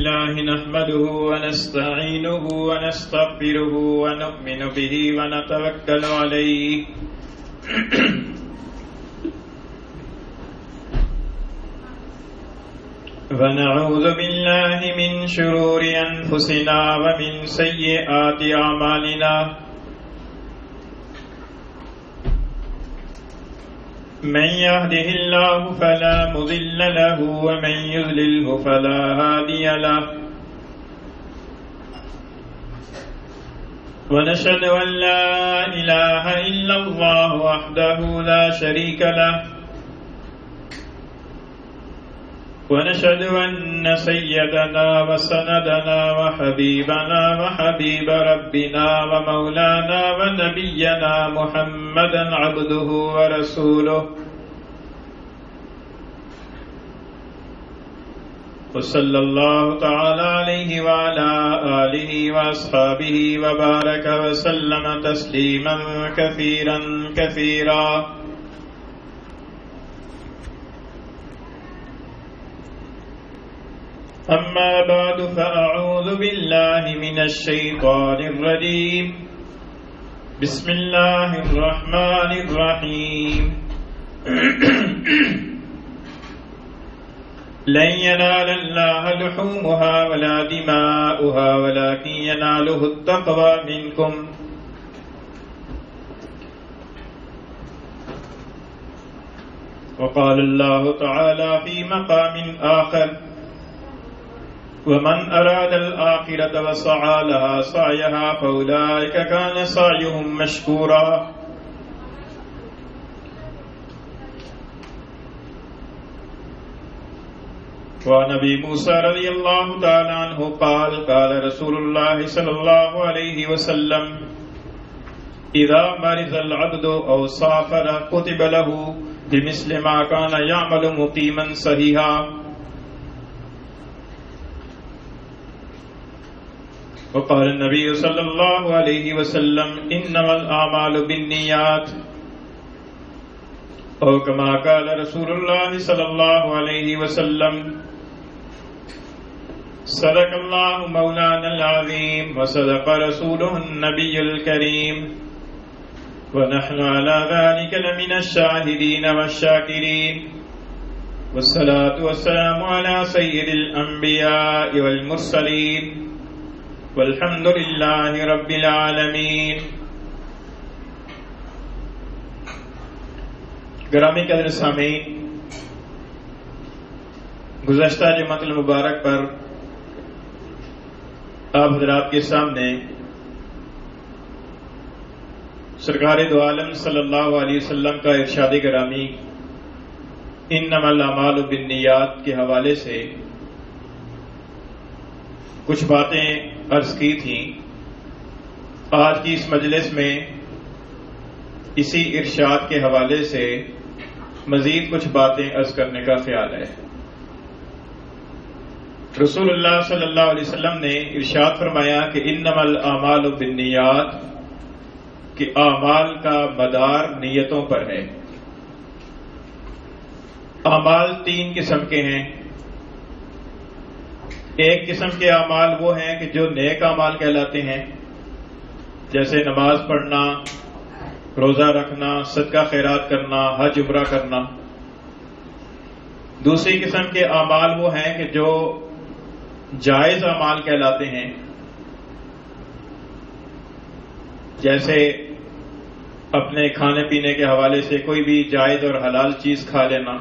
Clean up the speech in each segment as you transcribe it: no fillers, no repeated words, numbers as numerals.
لله نحمده ونستعينه ونستغفره ونؤمن به ونتوكل عليه ونعوذ بالله من شرور أنفسنا ومن سيئات أعمالنا من يهده الله فلا مضل له ومن يضلله فلا هادي له ونشهد أن لا إله إلا الله وحده لا شريك له ونشهد أن سيدنا وسندنا وحبيبنا وحبيب ربنا ومولانا ونبينا محمدا عبده ورسوله وصلى الله تعالى عليه وعلى آله وأصحابه وبارك وسلم تسليما كثيرا كثيرا. أما بعد فأعوذ بالله من الشيطان الرجيم. بسم الله الرحمن الرحيم. لن ينال الله لحومها ولا دماؤها ولكن يناله التقوى منكم. وقال الله تعالى في مقام آخر: ومن أراد الآخرة وسعى لها سعيها فأولئك كان سعيهم مشكورا. وعن أبي موسى رضي الله تعالى عنه قال: قال رسول الله صلى الله عليه وسلم: إذا مرض العبد أو سافر كتب له بمثل ما كان يعمل مقيما صحيحا. وقال النبي صلى الله عليه وسلم: إنما الأعمال بالنيات. أو كما قال رسول الله صلى الله عليه وسلم: صدق الله مولانا العظيم وصدق رسوله النبي الكريم ونحن على ذلك لمن الشاهدين والشاكرين والصلاة والسلام على سيد الأنبياء والمرسلين والحمد للہ رب العالمین. گرامی قدر سامعین، گزشتہ جمعۃ المبارک پر آپ حضرات کے سامنے سرکار دو عالم صلی اللہ علیہ وسلم کا ارشاد گرامی انما الاعمال بالنیات کے حوالے سے کچھ باتیں عرض کی تھیں. آج کی اس مجلس میں اسی ارشاد کے حوالے سے مزید کچھ باتیں عرض کرنے کا خیال ہے. رسول اللہ صلی اللہ علیہ وسلم نے ارشاد فرمایا کہ انما الاعمال بالنیات، کہ اعمال کا مدار نیتوں پر ہے. اعمال تین قسم کے ہیں. ایک قسم کے اعمال وہ ہیں کہ جو نیک اعمال کہلاتے ہیں، جیسے نماز پڑھنا، روزہ رکھنا، صدقہ خیرات کرنا، حج عمرہ کرنا. دوسری قسم کے اعمال وہ ہیں کہ جو جائز اعمال کہلاتے ہیں، جیسے اپنے کھانے پینے کے حوالے سے کوئی بھی جائز اور حلال چیز کھا لینا،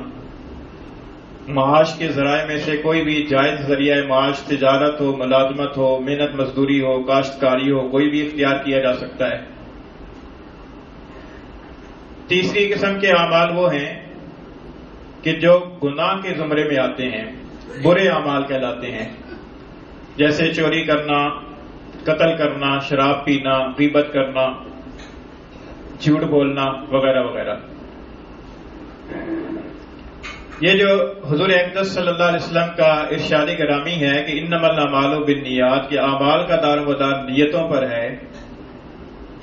معاش کے ذرائع میں سے کوئی بھی جائز ذریعہ معاش، تجارت ہو، ملازمت ہو، محنت مزدوری ہو، کاشتکاری ہو، کوئی بھی اختیار کیا جا سکتا ہے. تیسری قسم کے اعمال وہ ہیں کہ جو گناہ کے زمرے میں آتے ہیں، برے اعمال کہلاتے ہیں، جیسے چوری کرنا، قتل کرنا، شراب پینا، غیبت کرنا، جھوٹ بولنا وغیرہ وغیرہ. یہ جو حضور اقدس صلی اللہ علیہ وسلم کا ارشاد گرامی ہے کہ انما الاعمال بالنیات، کہ اعمال کا دار و مدار نیتوں پر ہے،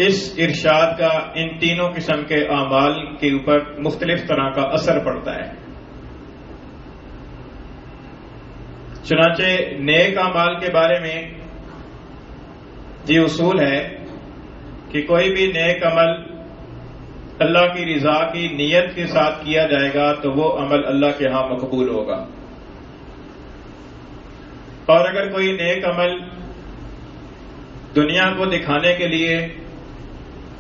اس ارشاد کا ان تینوں قسم کے اعمال کے اوپر مختلف طرح کا اثر پڑتا ہے. چنانچہ نیک اعمال کے بارے میں یہ اصول ہے کہ کوئی بھی نیک عمل اللہ کی رضا کی نیت کے ساتھ کیا جائے گا تو وہ عمل اللہ کے ہاں مقبول ہوگا، اور اگر کوئی نیک عمل دنیا کو دکھانے کے لیے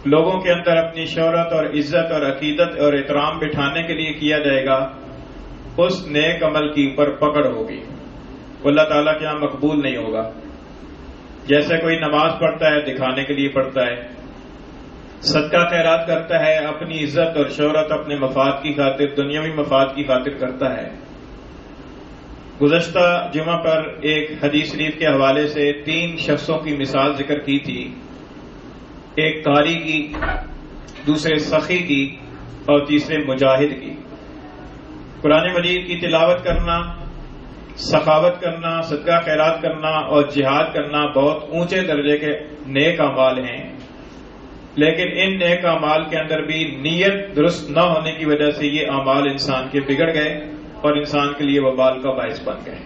لوگوں کے اندر اپنی شہرت اور عزت اور عقیدت اور احترام بٹھانے کے لیے کیا جائے گا، اس نیک عمل کی اوپر پکڑ ہوگی، وہ اللہ تعالیٰ کے یہاں مقبول نہیں ہوگا۔ جیسے کوئی نماز پڑھتا ہے دکھانے کے لیے پڑھتا ہے، صدقہ خیرات کرتا ہے اپنی عزت اور شہرت اپنے مفاد کی خاطر، دنیاوی مفاد کی خاطر کرتا ہے۔ گزشتہ جمعہ پر ایک حدیث شریف کے حوالے سے 3 شخصوں کی مثال ذکر کی تھی، ایک قاری کی، دوسرے سخی کی اور تیسرے مجاہد کی۔ قرآن مجید کی تلاوت کرنا، سخاوت کرنا، صدقہ خیرات کرنا اور جہاد کرنا بہت اونچے درجے کے نیک اعمال ہیں، لیکن ان نیک اعمال کے اندر بھی نیت درست نہ ہونے کی وجہ سے یہ اعمال انسان کے بگڑ گئے اور انسان کے لیے وبال کا باعث بن گئے۔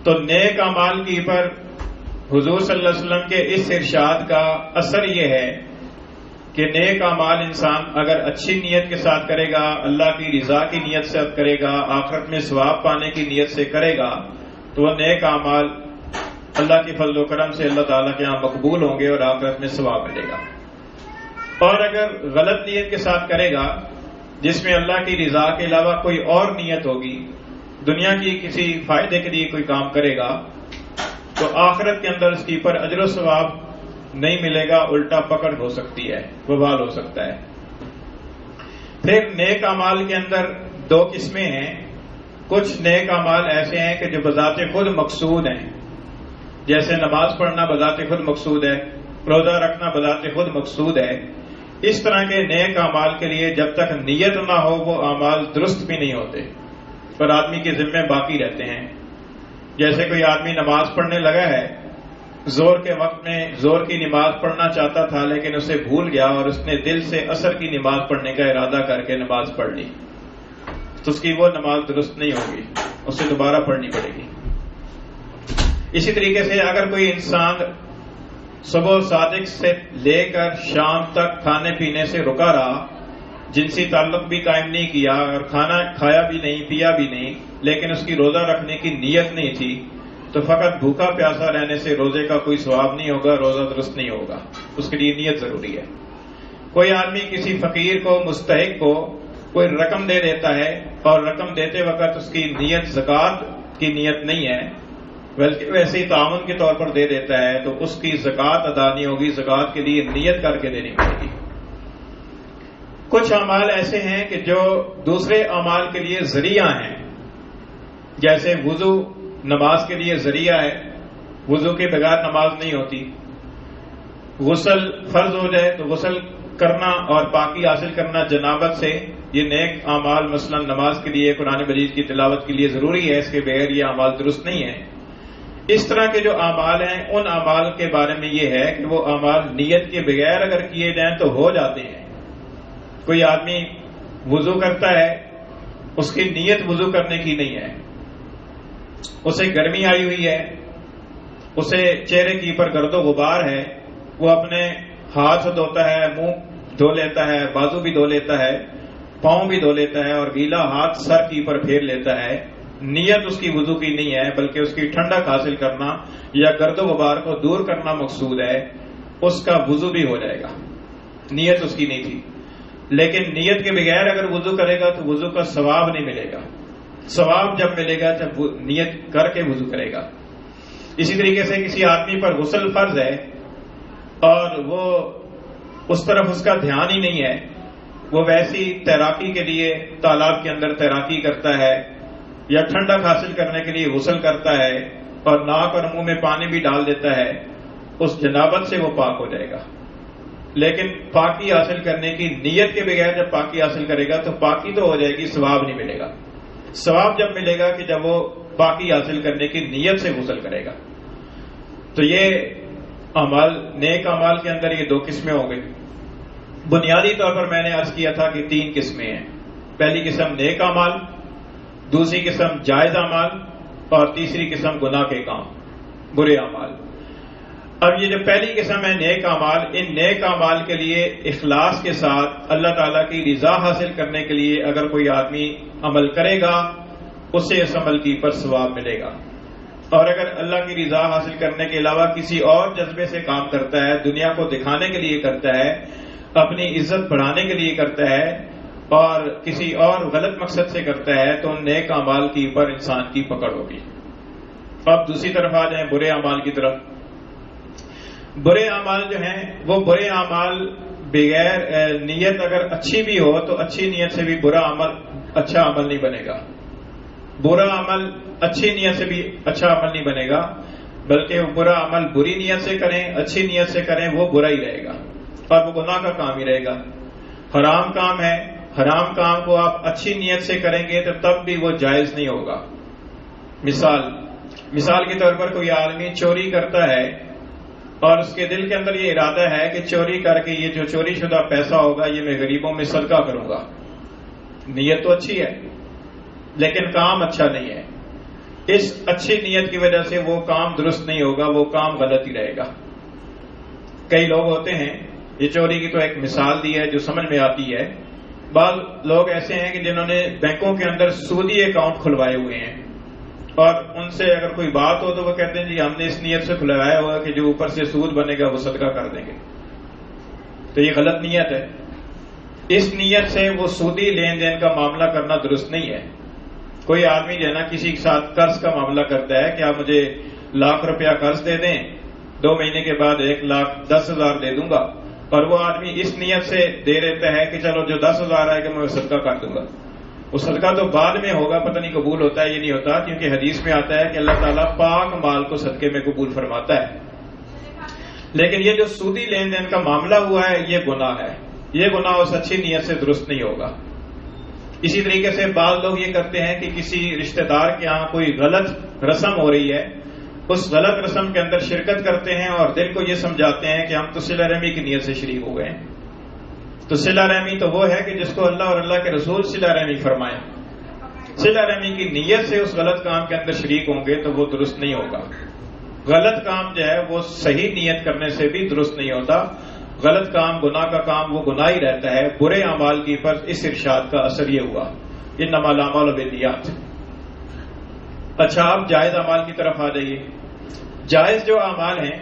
تو نیک اعمال کی پر حضور صلی اللہ علیہ وسلم کے اس ارشاد کا اثر یہ ہے کہ نیک اعمال انسان اگر اچھی نیت کے ساتھ کرے گا، اللہ کی رضا کی نیت سے کرے گا، آخرت میں ثواب پانے کی نیت سے کرے گا، تو وہ نیک اعمال اللہ کی فضل و کرم سے اللہ تعالیٰ کے یہاں مقبول ہوں گے اور آخرت میں ثواب ملے گا۔ اور اگر غلط نیت کے ساتھ کرے گا جس میں اللہ کی رضا کے علاوہ کوئی اور نیت ہوگی، دنیا کی کسی فائدے کے لیے کوئی کام کرے گا، تو آخرت کے اندر اس کی پر اجر و ثواب نہیں ملے گا، الٹا پکڑ ہو سکتی ہے، وبال ہو سکتا ہے۔ پھر نیک اعمال کے اندر 2 قسمیں ہیں۔ کچھ نیک اعمال ایسے ہیں کہ جو بذات خود مقصود ہیں، جیسے نماز پڑھنا بذات خود مقصود ہے، روزہ رکھنا بذات خود مقصود ہے۔ اس طرح کے نیک اعمال کے لیے جب تک نیت نہ ہو وہ اعمال درست بھی نہیں ہوتے اور آدمی کے ذمے باقی رہتے ہیں۔ جیسے کوئی آدمی نماز پڑھنے لگا ہے، زور کے وقت میں زور کی نماز پڑھنا چاہتا تھا لیکن اسے بھول گیا اور اس نے دل سے عصر کی نماز پڑھنے کا ارادہ کر کے نماز پڑھ لی، تو اس کی وہ نماز درست نہیں ہوگی، اسے دوبارہ پڑھنی پڑے گی۔ اسی طریقے سے اگر کوئی انسان صبح صادق سے لے کر شام تک کھانے پینے سے رکا رہا، جنسی تعلق بھی قائم نہیں کیا اور کھانا کھایا بھی نہیں، پیا بھی نہیں، لیکن اس کی روزہ رکھنے کی نیت نہیں تھی، تو فقط بھوکا پیاسا رہنے سے روزے کا کوئی ثواب نہیں ہوگا، روزہ درست نہیں ہوگا، اس کے لیے نیت ضروری ہے۔ کوئی آدمی کسی فقیر کو، مستحق کو کوئی رقم دے دیتا ہے اور رقم دیتے وقت اس کی نیت زکوٰۃ کی نیت نہیں ہے، بلکہ ویسے ہی تعاون کے طور پر دے دیتا ہے، تو اس کی زکوٰۃ ادا نہیں ہوگی، زکوٰۃ کے لیے نیت کر کے دینی پڑے گی۔ کچھ اعمال ایسے ہیں کہ جو دوسرے اعمال کے لیے ذریعہ ہیں، جیسے وضو نماز کے لیے ذریعہ ہے، وضو کے بغیر نماز نہیں ہوتی۔ غسل فرض ہو جائے تو غسل کرنا اور پاکی حاصل کرنا جنابت سے، یہ نیک اعمال مثلا نماز کے لیے، قرآن مجید کی تلاوت کے لیے ضروری ہے، اس کے بغیر یہ اعمال درست نہیں ہیں۔ اس طرح کے جو اعمال ہیں ان اعمال کے بارے میں یہ ہے کہ وہ اعمال نیت کے بغیر اگر کیے جائیں تو ہو جاتے ہیں۔ کوئی آدمی وضو کرتا ہے، اس کی نیت وضو کرنے کی نہیں ہے، اسے گرمی آئی ہوئی ہے، اسے چہرے کی پر گرد و غبار ہے، وہ اپنے ہاتھ دھوتا ہے، منہ دھو لیتا ہے، بازو بھی دھو لیتا ہے، پاؤں بھی دھو لیتا ہے اور گیلا ہاتھ سر کی پر پھیر لیتا ہے، نیت اس کی وضو کی نہیں ہے بلکہ اس کی ٹھنڈک حاصل کرنا یا گرد و غبار کو دور کرنا مقصود ہے، اس کا وضو بھی ہو جائے گا، نیت اس کی نہیں تھی۔ لیکن نیت کے بغیر اگر وضو کرے گا تو وضو کا ثواب نہیں ملے گا، ثواب جب ملے گا جب نیت کر کے وضو کرے گا۔ اسی طریقے سے کسی آدمی پر غسل فرض ہے اور وہ اس طرف اس کا دھیان ہی نہیں ہے، وہ ویسی تیراکی کے لیے تالاب کے اندر تیراکی کرتا ہے یا ٹھنڈک حاصل کرنے کے لیے غسل کرتا ہے اور ناک اور منہ میں پانی بھی ڈال دیتا ہے، اس جنابت سے وہ پاک ہو جائے گا۔ لیکن پاکی حاصل کرنے کی نیت کے بغیر جب پاکی حاصل کرے گا تو پاکی تو ہو جائے گی، ثواب نہیں ملے گا۔ ثواب جب ملے گا کہ جب وہ پاکی حاصل کرنے کی نیت سے غسل کرے گا۔ تو یہ اعمال، نیک اعمال کے اندر یہ 2 قسمیں ہو گئی۔ بنیادی طور پر میں نے عرض کیا تھا کہ 3 قسمیں ہیں۔ پہلی قسم نیک اعمال، دوسری قسم جائز اعمال اور تیسری قسم گناہ کے کام، برے اعمال۔ اب یہ جو پہلی قسم ہے نیک اعمال، ان نیک اعمال کے لیے اخلاص کے ساتھ اللہ تعالیٰ کی رضا حاصل کرنے کے لیے اگر کوئی آدمی عمل کرے گا اسے اس عمل کی پر ثواب ملے گا، اور اگر اللہ کی رضا حاصل کرنے کے علاوہ کسی اور جذبے سے کام کرتا ہے، دنیا کو دکھانے کے لیے کرتا ہے، اپنی عزت بڑھانے کے لیے کرتا ہے اور کسی اور غلط مقصد سے کرتا ہے، تو ان نیک اعمال کی پر انسان کی پکڑ ہوگی۔ اب دوسری طرف آ جائیں برے اعمال کی طرف۔ برے اعمال جو ہیں وہ برے اعمال بغیر نیت اگر اچھی بھی ہو تو اچھی نیت سے بھی برا عمل اچھا عمل نہیں بنے گا، برا عمل اچھی نیت سے بھی اچھا عمل نہیں بنے گا، بلکہ وہ برا عمل بری نیت سے کریں اچھی نیت سے کریں وہ برا ہی رہے گا اور وہ گناہ کا کام ہی رہے گا۔ حرام کام ہے، حرام کام کو آپ اچھی نیت سے کریں گے تو تب بھی وہ جائز نہیں ہوگا۔ مثال کے طور پر کوئی آدمی چوری کرتا ہے اور اس کے دل کے اندر یہ ارادہ ہے کہ چوری کر کے یہ جو چوری شدہ پیسہ ہوگا یہ میں غریبوں میں صدقہ کروں گا، نیت تو اچھی ہے لیکن کام اچھا نہیں ہے، اس اچھی نیت کی وجہ سے وہ کام درست نہیں ہوگا، وہ کام غلط ہی رہے گا۔ کئی لوگ ہوتے ہیں، یہ چوری کی تو ایک مثال دی ہے جو سمجھ میں آتی ہے، بعض لوگ ایسے ہیں کہ جنہوں نے بینکوں کے اندر سودی اکاؤنٹ کھلوائے ہوئے ہیں اور ان سے اگر کوئی بات ہو تو وہ کہتے ہیں جی ہم نے اس نیت سے کھلوایا ہوا کہ جو اوپر سے سود بنے گا وہ صدقہ کر دیں گے، تو یہ غلط نیت ہے۔ اس نیت سے وہ سودی لین دین کا معاملہ کرنا درست نہیں ہے۔ کوئی آدمی جو ہے نا کسی کے ساتھ قرض کا معاملہ کرتا ہے کہ آپ مجھے ₹1,00,000 قرض دے دیں، 2 مہینے کے بعد 1,10,000 دے دوں گا، اور وہ آدمی اس نیت سے دے دیتا ہے کہ چلو جو 10,000 آئے گا میں صدقہ کر دوں گا، وہ صدقہ تو بعد میں ہوگا، پتہ نہیں قبول ہوتا ہے یہ نہیں ہوتا، کیونکہ حدیث میں آتا ہے کہ اللہ تعالیٰ پاک مال کو صدقے میں قبول فرماتا ہے۔ لیکن یہ جو سودی لین دین کا معاملہ ہوا ہے یہ گناہ ہے، یہ گناہ اس اچھی نیت سے درست نہیں ہوگا۔ اسی طریقے سے بعض لوگ یہ کرتے ہیں کہ کسی رشتہ دار کے ہاں کوئی غلط رسم ہو رہی ہے، اس غلط رسم کے اندر شرکت کرتے ہیں اور دل کو یہ سمجھاتے ہیں کہ ہم تو صلہ رحمی کی نیت سے شریک ہو گئے ہیں۔ تو صلہ رحمی تو وہ ہے کہ جس کو اللہ اور اللہ کے رسول صلہ رحمی فرمائیں، صلہ رحمی کی نیت سے اس غلط کام کے اندر شریک ہوں گے تو وہ درست نہیں ہوگا۔ غلط کام جو ہے وہ صحیح نیت کرنے سے بھی درست نہیں ہوتا، غلط کام گناہ کا کام وہ گناہ ہی رہتا ہے۔ برے اعمال کی پر اس ارشاد کا اثر یہ ہوا، انما الاعمال بالنیات۔ اچھا اب جائز اعمال کی طرف آ جائیے۔ جائز جو اعمال ہیں،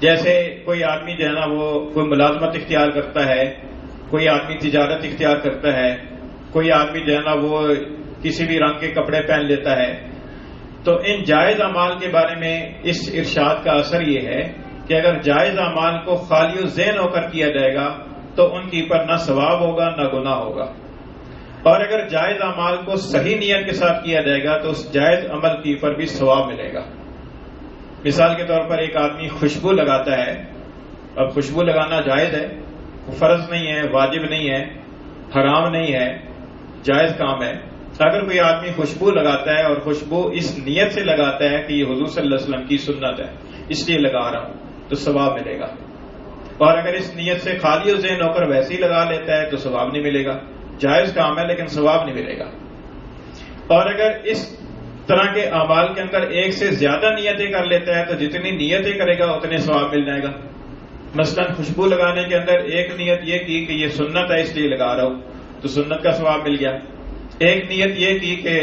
جیسے کوئی آدمی جو ہے نا وہ کوئی ملازمت اختیار کرتا ہے، کوئی آدمی تجارت اختیار کرتا ہے، کوئی آدمی جو ہے نا وہ کسی بھی رنگ کے کپڑے پہن لیتا ہے، تو ان جائز اعمال کے بارے میں اس ارشاد کا اثر یہ ہے کہ اگر جائز اعمال کو خالی الذہن ہو کر کیا جائے گا تو ان کی پر نہ ثواب ہوگا نہ گناہ ہوگا، اور اگر جائز اعمال کو صحیح نیت کے ساتھ کیا جائے گا تو اس جائز عمل کی پر بھی ثواب ملے گا۔ مثال کے طور پر ایک آدمی خوشبو لگاتا ہے، اب خوشبو لگانا جائز ہے، فرض نہیں ہے، واجب نہیں ہے، حرام نہیں ہے، جائز کام ہے۔ اگر کوئی آدمی خوشبو لگاتا ہے اور خوشبو اس نیت سے لگاتا ہے کہ یہ حضور صلی اللہ علیہ وسلم کی سنت ہے اس لیے لگا رہا ہوں تو ثواب ملے گا، اور اگر اس نیت سے خالی ذہن ہو کر ویسے ہی لگا لیتا ہے تو ثواب نہیں ملے گا۔ جائز کام ہے لیکن ثواب نہیں ملے گا۔ اور اگر اس طرح کے اعمال کے اندر ایک سے زیادہ نیتیں کر لیتا ہے تو جتنی نیتیں کرے گا اتنے ثواب مل جائے گا۔ مثلا خوشبو لگانے کے اندر ایک نیت یہ کی کہ یہ سنت ہے اس لیے لگا رہا ہوں تو سنت کا ثواب مل گیا، ایک نیت یہ کی کہ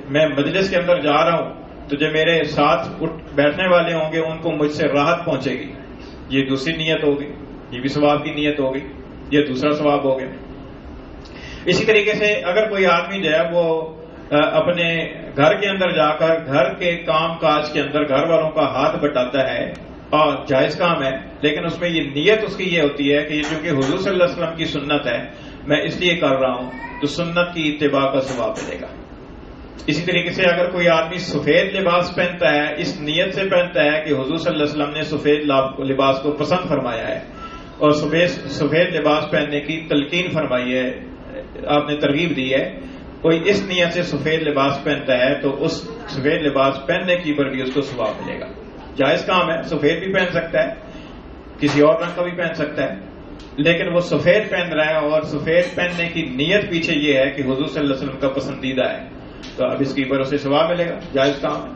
میں مجلس کے اندر جا رہا ہوں تو جو میرے ساتھ بیٹھنے والے ہوں گے ان کو مجھ سے راحت پہنچے گی، یہ دوسری نیت ہوگی، یہ بھی ثواب کی نیت ہوگی، یہ دوسرا ثواب ہو گیا۔ اسی طریقے سے اگر کوئی آدمی جو ہے وہ اپنے گھر کے اندر جا کر گھر کے کام کاج کے اندر گھر والوں کا ہاتھ بٹاتا ہے اور جائز کام ہے، لیکن اس میں یہ نیت اس کی یہ ہوتی ہے کہ یہ چونکہ حضور صلی اللہ علیہ وسلم کی سنت ہے میں اس لیے کر رہا ہوں تو سنت کی اتباع کا ثواب ملے گا۔ اسی طریقے سے اگر کوئی آدمی سفید لباس پہنتا ہے اس نیت سے پہنتا ہے کہ حضور صلی اللہ علیہ وسلم نے سفید لباس کو پسند فرمایا ہے اور سفید لباس پہننے کی تلقین فرمائی ہے، آپ نے ترغیب دی ہے، کوئی اس نیت سے سفید لباس پہنتا ہے تو اس سفید لباس پہننے کی پر بھی اس کو ثواب ملے گا۔ جائز کام ہے، سفید بھی پہن سکتا ہے، کسی اور رنگ کا بھی پہن سکتا ہے، لیکن وہ سفید پہن رہا ہے اور سفید پہننے کی نیت پیچھے یہ ہے کہ حضور صلی اللہ علیہ وسلم کا پسندیدہ ہے تو اب اس کے اوپر اسے ثواب ملے گا، جائز کام ہے۔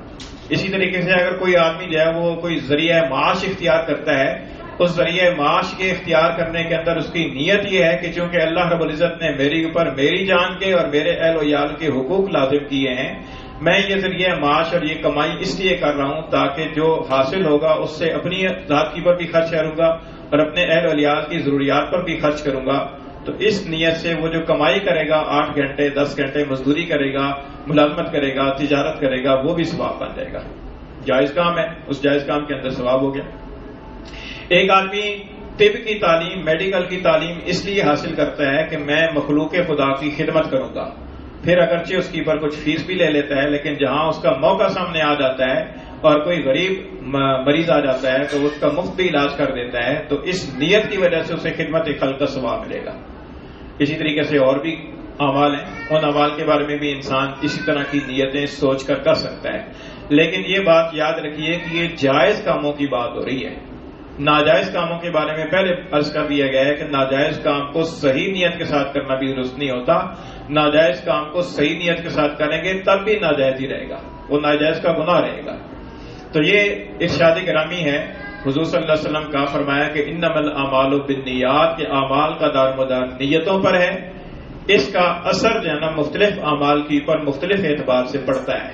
اسی طریقے سے اگر کوئی آدمی جو ہے وہ کوئی ذریعہ معاش اختیار کرتا ہے، اس ذریعہ معاش کے اختیار کرنے کے اندر اس کی نیت یہ ہے کہ چونکہ اللہ رب العزت نے میری اوپر میری جان کے اور میرے اہل و عیال کے حقوق لازم کیے ہیں، میں یہ ذریعہ معاش اور یہ کمائی اس لیے کر رہا ہوں تاکہ جو حاصل ہوگا اس سے اپنی ذات کی پر بھی خرچ کروں گا اور اپنے اہل و عیال کی ضروریات پر بھی خرچ کروں گا، تو اس نیت سے وہ جو کمائی کرے گا 8 گھنٹے 10 گھنٹے مزدوری کرے گا، ملازمت کرے گا، تجارت کرے گا، وہ بھی ثواب بن جائے گا، جائز کام ہے، اس جائز کام کے اندر ثواب ہو گیا۔ ایک آدمی طب کی تعلیم، میڈیکل کی تعلیم اس لیے حاصل کرتا ہے کہ میں مخلوق خدا کی خدمت کروں گا، پھر اگرچہ اس کے اوپر کچھ فیس بھی لے لیتا ہے، لیکن جہاں اس کا موقع سامنے آ جاتا ہے اور کوئی غریب مریض آ جاتا ہے تو اس کا مفت بھی علاج کر دیتا ہے، تو اس نیت کی وجہ سے اسے خدمت خلق کا ثواب ملے گا۔ اسی طریقے سے اور بھی اعمال ہیں، ان اعمال کے بارے میں بھی انسان اسی طرح کی نیتیں سوچ کر سکتا ہے، لیکن یہ بات یاد رکھیے کہ یہ جائز کاموں کی بات ہو رہی ہے۔ ناجائز کاموں کے بارے میں پہلے عرض کر دیا گیا ہے کہ ناجائز کام کو صحیح نیت کے ساتھ کرنا بھی درست نہیں ہوتا، ناجائز کام کو صحیح نیت کے ساتھ کریں گے تب بھی ناجائز ہی رہے گا، وہ ناجائز کا گناہ رہے گا۔ تو یہ ارشاد گرامی ہے حضور صلی اللہ علیہ وسلم کا، فرمایا کہ انما الاعمال بالنیات، کہ اعمال کا دار مدار نیتوں پر ہے، اس کا اثر جو ہے نا مختلف اعمال کی پر مختلف اعتبار سے پڑتا ہے۔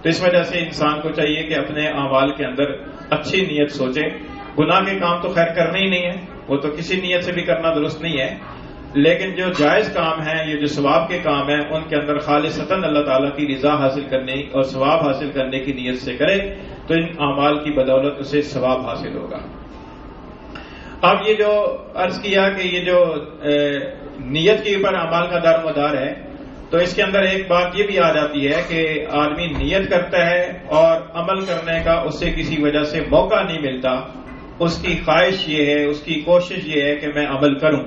تو اس وجہ سے انسان کو چاہیے کہ اپنے اعمال کے اندر اچھی نیت سوچے۔ گناہ کے کام تو خیر کرنے ہی نہیں ہے، وہ تو کسی نیت سے بھی کرنا درست نہیں ہے، لیکن جو جائز کام ہیں، یہ جو ثواب کے کام ہیں، ان کے اندر خالصتاً اللہ تعالیٰ کی رضا حاصل کرنے اور ثواب حاصل کرنے کی نیت سے کرے تو ان اعمال کی بدولت اسے ثواب حاصل ہوگا۔ اب یہ جو عرض کیا کہ یہ جو نیت کے اوپر اعمال کا دار مدار ہے، تو اس کے اندر ایک بات یہ بھی آ جاتی ہے کہ آدمی نیت کرتا ہے اور عمل کرنے کا اس سے کسی وجہ سے موقع نہیں ملتا، اس کی خواہش یہ ہے، اس کی کوشش یہ ہے کہ میں عمل کروں،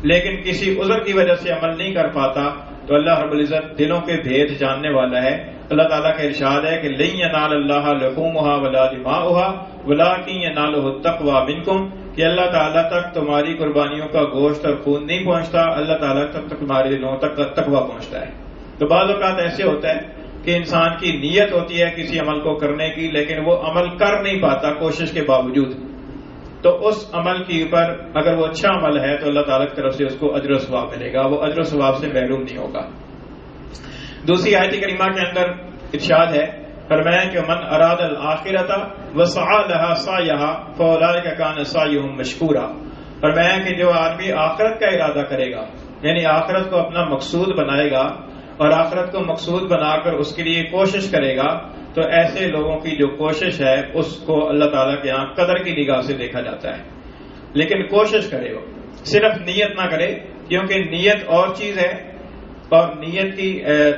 لیکن کسی عذر کی وجہ سے عمل نہیں کر پاتا، تو اللہ رب العزت دلوں کے بھید جاننے والا ہے۔ اللہ تعالیٰ کا ارشاد ہے کہ لن ینال اللہ لحومها ولا دماؤها ولکن ینالہ التقوی منکم، کہ اللہ تعالیٰ تک تمہاری قربانیوں کا گوشت اور خون نہیں پہنچتا، اللہ تعالیٰ تک تمہارے دلوں تک تقوی پہنچتا ہے۔ تو بعض اوقات ایسے ہوتا ہے کہ انسان کی نیت ہوتی ہے کسی عمل کو کرنے کی، لیکن وہ عمل کر نہیں پاتا کوشش کے باوجود، تو اس عمل کے اوپر اگر وہ اچھا عمل ہے تو اللہ تعالیٰ کی طرف سے اس کو اجر و ثواب ملے گا، وہ اجر و ثواب سے محروم نہیں ہوگا۔ دوسری آیت کریمہ کے اندر ارشاد ہے، فرمایا کہ من اراد الآخرۃ وسعى لها سعیھا فاولئک کان سعیھم مشکورا، فرمایا کہ جو آدمی آخرت کا ارادہ کرے گا، یعنی آخرت کو اپنا مقصود بنائے گا اور آخرت کو مقصود بنا کر اس کے لیے کوشش کرے گا، تو ایسے لوگوں کی جو کوشش ہے اس کو اللہ تعالیٰ کے یہاں قدر کی نگاہ سے دیکھا جاتا ہے۔ لیکن کوشش کرے وہ، صرف نیت نہ کرے، کیونکہ نیت اور چیز ہے اور نیت کی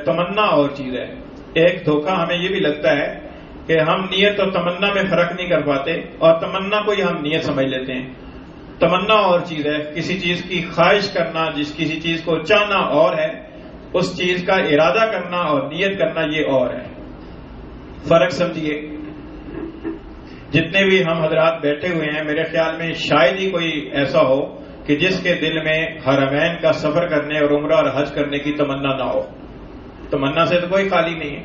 تمنا اور چیز ہے۔ ایک دھوکہ ہمیں یہ بھی لگتا ہے کہ ہم نیت اور تمنا میں فرق نہیں کر پاتے، اور تمنا کو ہی ہم نیت سمجھ لیتے ہیں۔ تمنا اور چیز ہے، کسی چیز کی خواہش کرنا، کسی چیز کو چاہنا اور ہے، اس چیز کا ارادہ کرنا اور نیت کرنا یہ اور ہے، فرق سمجھیے۔ جتنے بھی ہم حضرات بیٹھے ہوئے ہیں، میرے خیال میں شاید ہی کوئی ایسا ہو کہ جس کے دل میں حرمین کا سفر کرنے اور عمرہ اور حج کرنے کی تمنا نہ ہو۔ تمنا سے تو کوئی خالی نہیں ہے،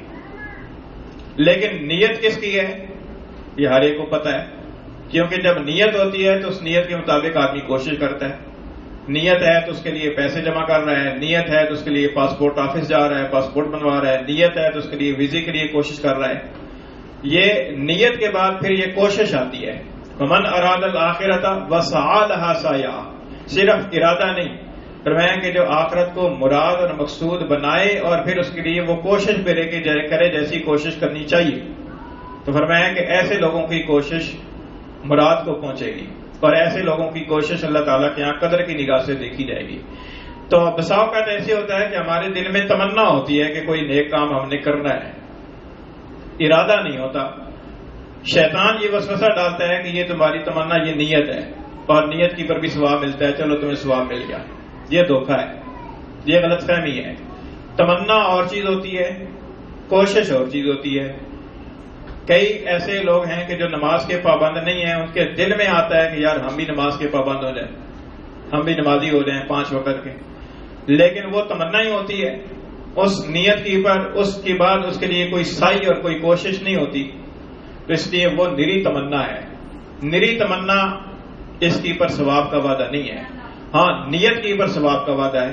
لیکن نیت کس کی ہے یہ ہر ایک کو پتہ ہے، کیونکہ جب نیت ہوتی ہے تو اس نیت کے مطابق آدمی کوشش کرتا ہے۔ نیت ہے تو اس کے لیے پیسے جمع کر رہا ہے، نیت ہے تو اس کے لیے پاسپورٹ آفس جا رہا ہے، پاسپورٹ بنوا رہا ہے، نیت ہے تو اس کے لیے ویزے کے لیے کوشش کر رہا ہے۔ یہ نیت کے بعد پھر یہ کوشش آتی ہے۔ ومن اراد الآخرۃ وسعى لها سعیھا، صرف ارادہ نہیں، فرمایا کہ جو آخرت کو مراد اور مقصود بنائے اور پھر اس کے لیے وہ کوشش کرے جیسی کوشش کرنی چاہیے، تو فرمایا کہ ایسے لوگوں کی کوشش مراد کو پہنچے گی، اور ایسے لوگوں کی کوشش اللہ تعالیٰ کے یہاں قدر کی نگاہ سے دیکھی جائے گی۔ تو بسا اوقات ایسے ہوتا ہے کہ ہمارے دل میں تمنا ہوتی ہے کہ کوئی نیک کام ہم نے کرنا ہے، ارادہ نہیں ہوتا۔ شیطان یہ وسوسہ ڈالتا ہے کہ یہ تمہاری تمنا، یہ نیت ہے، اور نیت کی پر بھی ثواب ملتا ہے، چلو تمہیں ثواب مل گیا۔ یہ دھوکہ ہے، یہ غلط فہمی ہے۔ تمنا اور چیز ہوتی ہے، کوشش اور چیز ہوتی ہے۔ کئی ایسے لوگ ہیں کہ جو نماز کے پابند نہیں ہیں، ان کے دل میں آتا ہے کہ یار ہم بھی نماز کے پابند ہو جائیں، ہم بھی نمازی ہو جائیں 5 وقت کے، لیکن وہ تمنا ہی ہوتی ہے، اس نیت کی پر اس کے بعد اس کے لیے کوئی سعی اور کوئی کوشش نہیں ہوتی، تو اس لیے وہ نری تمنا ہے. نری تمنا اس کی پر ثواب کا وعدہ نہیں ہے. ہاں نیت کی پر ثواب کا وعدہ ہے.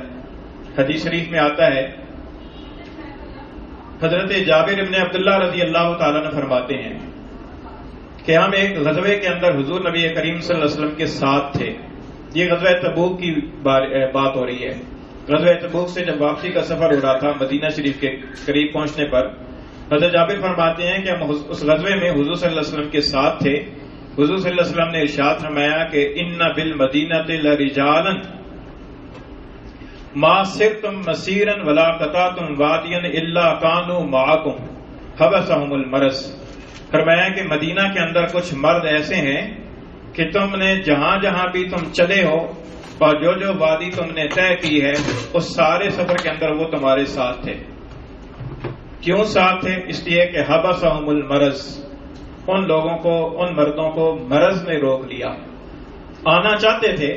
حدیث شریف میں آتا ہے، حضرت جابر ابن عبداللہ رضی اللہ تعالیٰ نے فرماتے ہیں کہ ہم ایک غزوے کے اندر حضور نبی کریم صلی اللہ علیہ وسلم کے ساتھ تھے. یہ غزوہ تبوک کی بات ہو رہی ہے. غزوہ تبوک سے جب واپسی کا سفر ہو رہا تھا مدینہ شریف کے قریب پہنچنے پر حضرت جابر فرماتے ہیں کہ ہم اس غزوے میں حضور صلی اللہ علیہ وسلم کے ساتھ تھے. حضور صلی اللہ علیہ وسلم نے ارشاد فرمایا کہ ان بالمدینۃ لرجالا ما سرتم مسیرا ولا قطعتم وادیا الا كانوا معكم حبسهم المرض. فرمایا کہ مدینہ کے اندر کچھ مرد ایسے ہیں کہ تم نے جہاں جہاں بھی تم چلے ہو اور جو جو وادی تم نے طے کی ہے اس سارے سفر کے اندر وہ تمہارے ساتھ تھے. کیوں ساتھ تھے؟ اس لیے کہ حبسهم المرض، ان لوگوں کو، ان مردوں کو مرض نے روک لیا. آنا چاہتے تھے،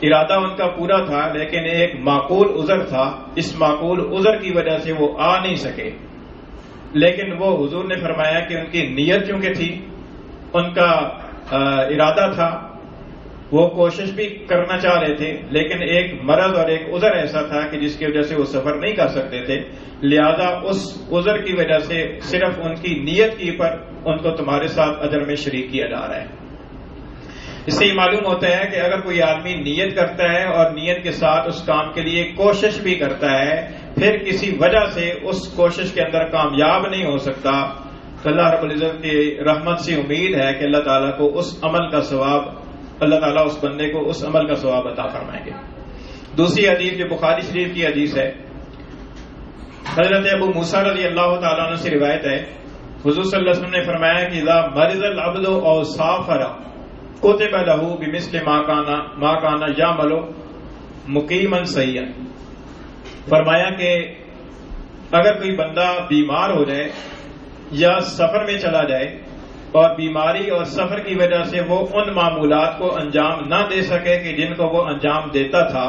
ارادہ ان کا پورا تھا، لیکن ایک معقول عذر تھا. اس معقول عذر کی وجہ سے وہ آ نہیں سکے. لیکن وہ حضور نے فرمایا کہ ان کی نیت چونکہ تھی، ان کا ارادہ تھا، وہ کوشش بھی کرنا چاہ رہے تھے، لیکن ایک مرض اور ایک عذر ایسا تھا کہ جس کی وجہ سے وہ سفر نہیں کر سکتے تھے. لہذا اس عذر کی وجہ سے صرف ان کی نیت کی پر ان کو تمہارے ساتھ اجر میں شریک کیا جا رہا ہے. اس سے یہ معلوم ہوتا ہے کہ اگر کوئی آدمی نیت کرتا ہے اور نیت کے ساتھ اس کام کے لیے کوشش بھی کرتا ہے، پھر کسی وجہ سے اس کوشش کے اندر کامیاب نہیں ہو سکتا، تو اللہ رب العزت کی رحمت سے امید ہے کہ اللہ تعالیٰ کو اس عمل کا ثواب، اللہ تعالیٰ اس بندے کو اس عمل کا ثواب عطا فرمائیں گے. دوسری حدیث جو بخاری شریف کی حدیث ہے، حضرت ابو موسیٰ رضی اللہ تعالیٰ عنہ سے روایت ہے، حضور صلی اللہ علیہ وسلم نے فرمایا کہ اذا مرض العبد او سافر کتب له بمثل ما کان یعمل مقیما صحیحا. فرمایا کہ اگر کوئی بندہ بیمار ہو جائے یا سفر میں چلا جائے اور بیماری اور سفر کی وجہ سے وہ ان معمولات کو انجام نہ دے سکے کہ جن کو وہ انجام دیتا تھا،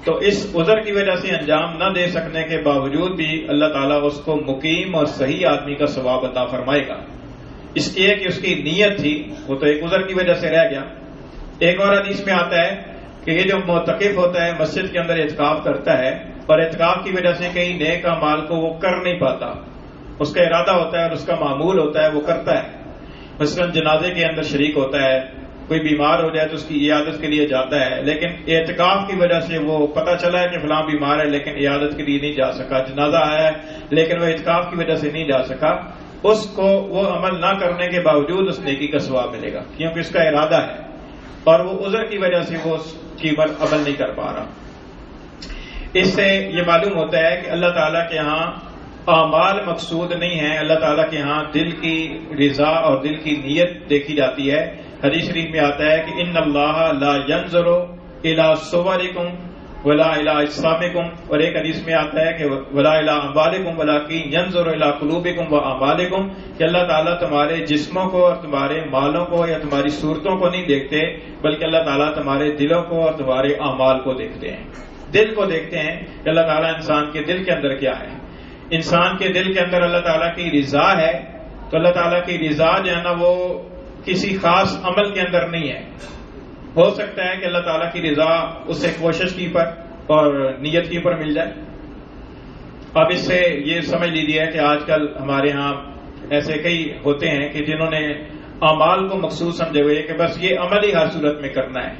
تو اس عذر کی وجہ سے انجام نہ دے سکنے کے باوجود بھی اللہ تعالیٰ اس کو مقیم اور صحیح آدمی کا ثواب عطا فرمائے گا. اس لیے کہ اس کی نیت تھی، وہ تو ایک عذر کی وجہ سے رہ گیا. ایک اور حدیث میں آتا ہے کہ یہ جو معتکف ہوتا ہے، مسجد کے اندر اعتکاف کرتا ہے اور اعتکاف کی وجہ سے کئی نیک اعمال کو وہ کر نہیں پاتا، اس کا ارادہ ہوتا ہے اور اس کا معمول ہوتا ہے، وہ کرتا ہے. مثلا جنازے کے اندر شریک ہوتا ہے، کوئی بیمار ہو جائے تو اس کی عیادت کے لیے جاتا ہے، لیکن اعتکاف کی وجہ سے وہ پتہ چلا ہے کہ فلاں بیمار ہے لیکن عیادت کے لیے نہیں جا سکا، جنازہ آیا ہے لیکن وہ اعتکاف کی وجہ سے نہیں جا سکا، اس کو وہ عمل نہ کرنے کے باوجود اس نیکی کا ثواب ملے گا، کیونکہ اس کا ارادہ ہے اور وہ عذر کی وجہ سے وہ اس کی پر عمل نہیں کر پا رہا. اس سے یہ معلوم ہوتا ہے کہ اللہ تعالیٰ کے ہاں اعمال مقصود نہیں ہیں، اللہ تعالیٰ کے ہاں دل کی رضا اور دل کی نیت دیکھی جاتی ہے. حدیث شریف میں آتا ہے کہ ان اللہ لا ينظر الى صورکم ولا الى اجسامکم، اور ایک حدیث میں آتا ہے کہ ولا الى اموالکم ولکن ينظر الى قلوبکم واعمالکم، کہ اللہ تعالیٰ تمہارے جسموں کو اور تمہارے مالوں کو یا تمہاری صورتوں کو نہیں دیکھتے، بلکہ اللہ تعالیٰ تمہارے دلوں کو اور تمہارے اعمال کو دیکھتے ہیں. دل کو دیکھتے ہیں کہ اللہ تعالیٰ انسان کے دل کے اندر کیا ہے. انسان کے دل کے اندر اللہ تعالیٰ کی رضا ہے، تو اللہ تعالیٰ کی رضا جو ہے نا وہ کسی خاص عمل کے اندر نہیں ہے. ہو سکتا ہے کہ اللہ تعالیٰ کی رضا اسے کوشش کی پر اور نیت کی پر مل جائے. اب اس سے یہ سمجھ لیجیے کہ آج کل ہمارے ہاں ایسے کئی ہوتے ہیں کہ جنہوں نے اعمال کو مقصود سمجھے ہوئے کہ بس یہ عمل ہی ہر صورت میں کرنا ہے،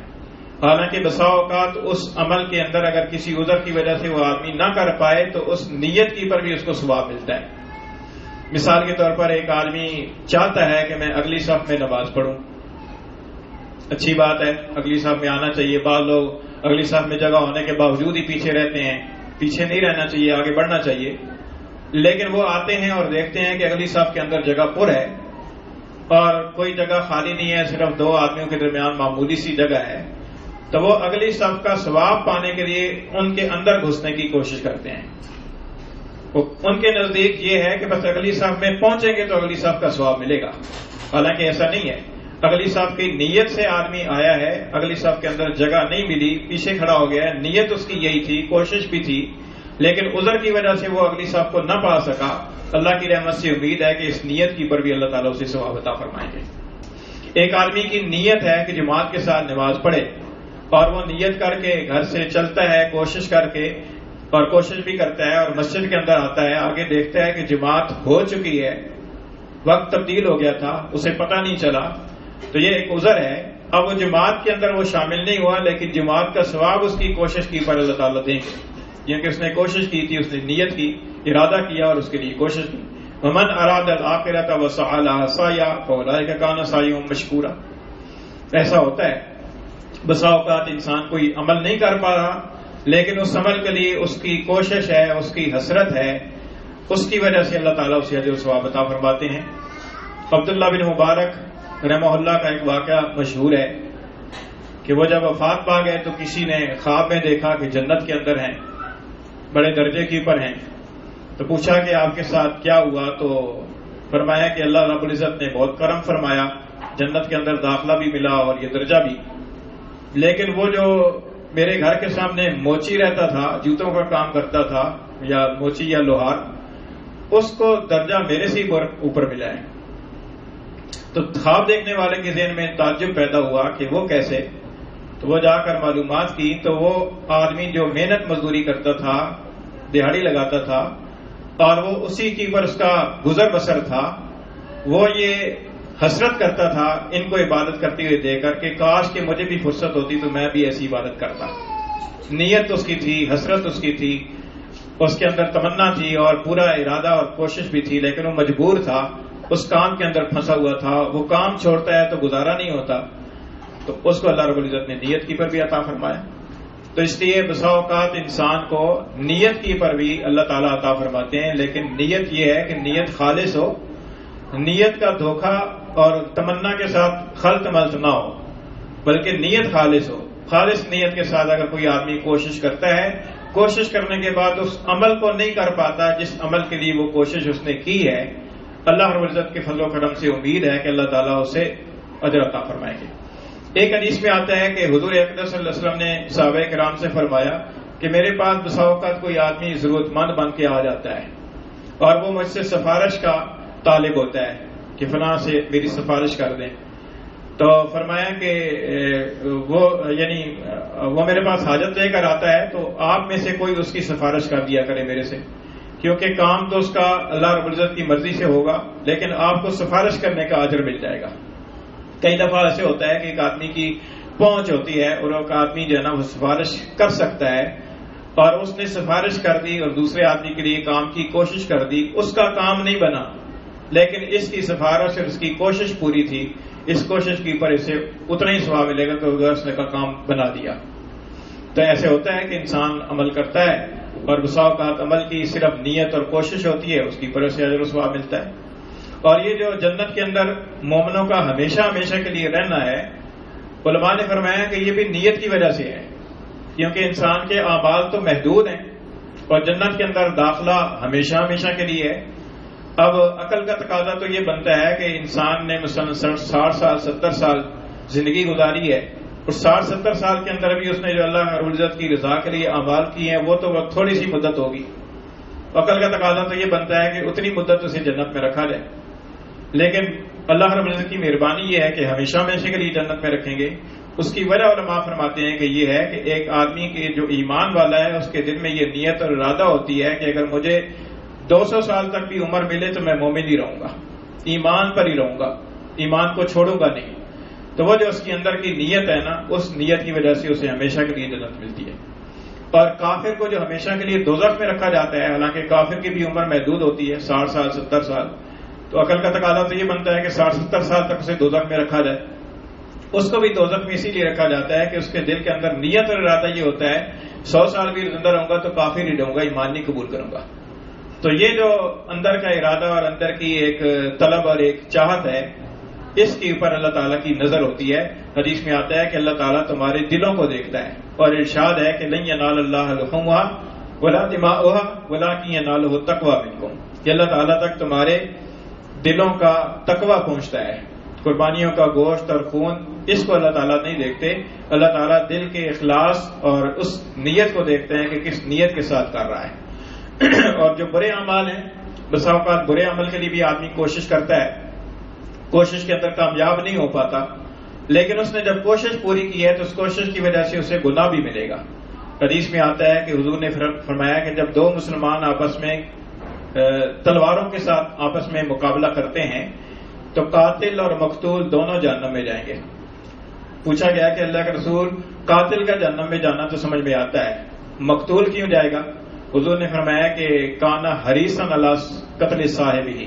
حالانکہ بسا اوقات اس عمل کے اندر اگر کسی عذر کی وجہ سے وہ آدمی نہ کر پائے تو اس نیت کی پر بھی اس کو ثواب ملتا ہے. مثال کے طور پر ایک آدمی چاہتا ہے کہ میں اگلی صف میں نماز پڑھوں، اچھی بات ہے، اگلی صف میں آنا چاہیے. بعض لوگ اگلی صف میں جگہ ہونے کے باوجود ہی پیچھے رہتے ہیں، پیچھے نہیں رہنا چاہیے، آگے بڑھنا چاہیے. لیکن وہ آتے ہیں اور دیکھتے ہیں کہ اگلی صف کے اندر جگہ پر ہے اور کوئی جگہ خالی نہیں ہے، صرف دو آدمیوں کے درمیان معمولی سی جگہ ہے، تو وہ اگلی صف کا ثواب پانے کے لیے ان کے اندر گھسنے کی کوشش کرتے ہیں. ان کے نزدیک یہ ہے کہ بس اگلی صف میں پہنچیں گے تو اگلی صف کا ثواب ملے گا، حالانکہ ایسا نہیں ہے. اگلی صف کی نیت سے آدمی آیا ہے، اگلی صف کے اندر جگہ نہیں ملی، پیچھے کھڑا ہو گیا ہے، نیت اس کی یہی تھی، کوشش بھی تھی، لیکن عذر کی وجہ سے وہ اگلی صف کو نہ پا سکا، اللہ کی رحمت سے امید ہے کہ اس نیت کی پر بھی اللہ تعالیٰ اسے ثواب عطا فرمائیں گے۔ ایک آدمی کی نیت ہے کہ جماعت کے ساتھ نماز پڑھے، اور وہ نیت کر کے گھر سے چلتا ہے کوشش کر کے، اور کوشش بھی کرتا ہے اور مسجد کے اندر آتا ہے، آگے دیکھتا ہے کہ جماعت ہو چکی ہے، وقت تبدیل ہو گیا تھا، اسے پتہ نہیں چلا، تو یہ ایک عذر ہے۔ اب وہ جماعت کے اندر وہ شامل نہیں ہوا، لیکن جماعت کا ثواب اس کی کوشش کی پر اللہ تعالیٰ دیں گے، کیونکہ اس نے کوشش کی تھی، اس نے نیت کی، ارادہ کیا اور اس کے لیے کوشش کی۔ ومن اراد الآخرۃ وسعى لها سعیا فاولئک کان سعیهم مشکورا۔ ایسا ہوتا ہے بسا اوقات انسان کوئی عمل نہیں کر پا رہا، لیکن اس عمل کے لیے اس کی کوشش ہے، اس کی حسرت ہے، اس کی وجہ سے اللہ تعالیٰ اسے اجر و ثواب عطا فرماتے ہیں۔ عبداللہ بن مبارک رحمہ اللہ کا ایک واقعہ مشہور ہے کہ وہ جب وفات پا گئے تو کسی نے خواب میں دیکھا کہ جنت کے اندر ہیں، بڑے درجے کے اوپر ہیں، تو پوچھا کہ آپ کے ساتھ کیا ہوا؟ تو فرمایا کہ اللہ رب العزت نے بہت کرم فرمایا، جنت کے اندر داخلہ بھی ملا اور یہ درجہ بھی، لیکن وہ جو میرے گھر کے سامنے موچی رہتا تھا، جوتوں کا کام کرتا تھا، یا موچی یا لوہار، اس کو درجہ میرے سے اوپر ملا ہے۔ تو خواب دیکھنے والے کے ذہن میں تعجب پیدا ہوا کہ وہ کیسے؟ تو وہ جا کر معلومات کی، تو وہ آدمی جو محنت مزدوری کرتا تھا، دہاڑی لگاتا تھا، اور وہ اسی کی پر اس کا گزر بسر تھا، وہ یہ حسرت کرتا تھا ان کو عبادت کرتے ہوئے دیکھ کر کہ کاش کہ مجھے بھی فرصت ہوتی تو میں بھی ایسی عبادت کرتا۔ نیت اس کی تھی، حسرت اس کی تھی، اس کے اندر تمنا تھی اور پورا ارادہ اور کوشش بھی تھی، لیکن وہ مجبور تھا، اس کام کے اندر پھنسا ہوا تھا، وہ کام چھوڑتا ہے تو گزارا نہیں ہوتا، تو اس کو اللہ رب العزت نے نیت کی پر بھی عطا فرمایا۔ تو اس لیے بسا اوقات انسان کو نیت کی پر بھی اللہ تعالیٰ عطا فرماتے ہیں، لیکن نیت یہ ہے کہ نیت خالص ہو، نیت کا دھوکہ اور تمنا کے ساتھ خلط ملط نہ ہو، بلکہ نیت خالص ہو۔ خالص نیت کے ساتھ اگر کوئی آدمی کوشش کرتا ہے، کوشش کرنے کے بعد اس عمل کو نہیں کر پاتا جس عمل کے لیے وہ کوشش اس نے کی ہے، اللہ رب العزت کے فضل و کرم سے امید ہے کہ اللہ تعالیٰ اسے اجر عطا فرمائیں گے۔ ایک حدیث میں آتا ہے کہ حضور اقدس صلی اللہ علیہ وسلم نے صحابہ کرام سے فرمایا کہ میرے پاس بسا اوقات کوئی آدمی ضرورت مند بن کے آ جاتا ہے اور وہ مجھ سے سفارش کا طالب ہوتا ہے کہ فلاں سے میری سفارش کر دیں، تو فرمایا کہ وہ میرے پاس حاجت لے کر آتا ہے تو آپ میں سے کوئی اس کی سفارش کر دیا کرے میرے سے، کیونکہ کام تو اس کا اللہ رب العزت کی مرضی سے ہوگا، لیکن آپ کو سفارش کرنے کا اجر مل جائے گا۔ کئی دفعہ ایسے ہوتا ہے کہ ایک آدمی کی پہنچ ہوتی ہے اور ایک آدمی جو ہے نا وہ سفارش کر سکتا ہے، اور اس نے سفارش کر دی اور دوسرے آدمی کے لیے کام کی کوشش کر دی، اس کا کام نہیں بنا، لیکن اس کی سفارش اور اس کی کوشش پوری تھی، اس کوشش کی پر اسے اتنا ہی ثواب ملے گا کہ اس نے کا کام بنا دیا۔ تو ایسے ہوتا ہے کہ انسان عمل کرتا ہے اور بسا اوقات عمل کی صرف نیت اور کوشش ہوتی ہے، اس کی پر سے اجر و ثواب ملتا ہے۔ اور یہ جو جنت کے اندر مومنوں کا ہمیشہ ہمیشہ کے لیے رہنا ہے، علماء نے فرمایا کہ یہ بھی نیت کی وجہ سے ہے، کیونکہ انسان کے اعمال تو محدود ہیں اور جنت کے اندر داخلہ ہمیشہ ہمیشہ کے لیے ہے۔ اب عقل کا تقاضا تو یہ بنتا ہے کہ انسان نے مثلا 60 سال 70 سال زندگی گزاری ہے، اور 60-70 سال کے اندر بھی اس نے جو اللہ رب العزت کی رضا کے لیے اعمال کیے ہیں وہ تو تھوڑی سی مدت ہوگی۔ عقل کا تقاضا تو یہ بنتا ہے کہ اتنی مدت اسے جنت میں رکھا جائے، لیکن اللہ رب العزت کی مہربانی یہ ہے کہ ہمیشہ ہمیشہ کے لیے جنت میں رکھیں گے۔ اس کی وجہ علماء فرماتے ہیں کہ یہ ہے کہ ایک آدمی کے جو ایمان والا ہے اس کے دل میں یہ نیت اور ارادہ ہوتی ہے کہ اگر مجھے 200 سال تک بھی عمر ملے تو میں مومن ہی رہوں گا، ایمان پر ہی رہوں گا، ایمان کو چھوڑوں گا نہیں۔ تو وہ جو اس کی اندر کی نیت ہے نا، اس نیت کی وجہ سے اسے ہمیشہ کے لیے جنت ملتی ہے۔ اور کافر کو جو ہمیشہ کے لیے دوزخ میں رکھا جاتا ہے، حالانکہ کافر کی بھی عمر محدود ہوتی ہے 60 سال 70 سال، تو عقل کا تقاضا تو یہ بنتا ہے کہ 60-70 سال تک اسے دوزخ میں رکھا جائے۔ اس کو بھی دوزخ میں اسی لیے رکھا جاتا ہے کہ اس کے دل کے اندر نیت اور ارادہ یہ ہوتا ہے 100 سال بھی زندہ رہوں گا تو کافر ہی رہوں گا، ایمان نہیں قبول کروں گا۔ تو یہ جو اندر کا ارادہ اور اندر کی ایک طلب اور ایک چاہت ہے، اس کے اوپر اللہ تعالیٰ کی نظر ہوتی ہے۔ حدیث میں آتا ہے کہ اللہ تعالیٰ تمہارے دلوں کو دیکھتا ہے، اور ارشاد ہے کہ لن ینال اللہ لحومها ولا دماؤها ولکن ینالہ التقوی منکم، کہ اللہ تعالیٰ تک تمہارے دلوں کا تقوی پہنچتا ہے۔ قربانیوں کا گوشت اور خون اس کو اللہ تعالیٰ نہیں دیکھتے، اللہ تعالیٰ دل کے اخلاص اور اس نیت کو دیکھتے ہیں کہ کس نیت کے ساتھ کر رہا ہے۔ اور جو برے اعمال ہیں، بسا اوقات برے عمل کے لیے بھی آدمی کوشش کرتا ہے، کوشش کے اندر کامیاب نہیں ہو پاتا، لیکن اس نے جب کوشش پوری کی ہے تو اس کوشش کی وجہ سے اسے گناہ بھی ملے گا۔ حدیث میں آتا ہے کہ حضور نے فرمایا کہ جب دو مسلمان آپس میں تلواروں کے ساتھ آپس میں مقابلہ کرتے ہیں تو قاتل اور مقتول دونوں جہنم میں جائیں گے۔ پوچھا گیا کہ اللہ کے رسول، قاتل کا جہنم میں جانا تو سمجھ میں آتا ہے، مقتول کیوں جائے گا؟ حضور نے فرمایا کہ کانا حریصاً علی قتل صاحبہ،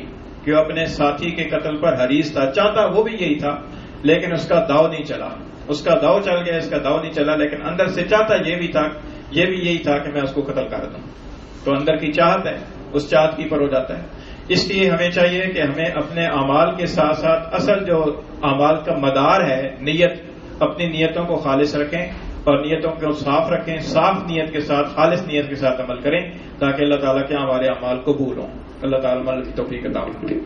کہ وہ اپنے ساتھی کے قتل پر حریص تھا، چاہتا وہ بھی یہی تھا، لیکن اس کا داؤ نہیں چلا، اس کا داؤ چل گیا، اس کا داؤ نہیں چلا، لیکن اندر سے چاہتا یہ بھی یہی تھا کہ میں اس کو قتل کر دوں۔ تو اندر کی چاہت ہے، اس چاہت کی پر ہو جاتا ہے۔ اس لیے ہمیں چاہیے کہ ہمیں اپنے اعمال کے ساتھ ساتھ اصل جو اعمال کا مدار ہے، نیت، اپنی نیتوں کو خالص رکھیں اور نیتوں کو صاف رکھیں، صاف نیت کے ساتھ، خالص نیت کے ساتھ عمل کریں تاکہ اللہ تعالیٰ کے ہمارے اعمال قبول ہوں۔ اللہ تعالیٰ عمل کی توفیق عطا فرمائے۔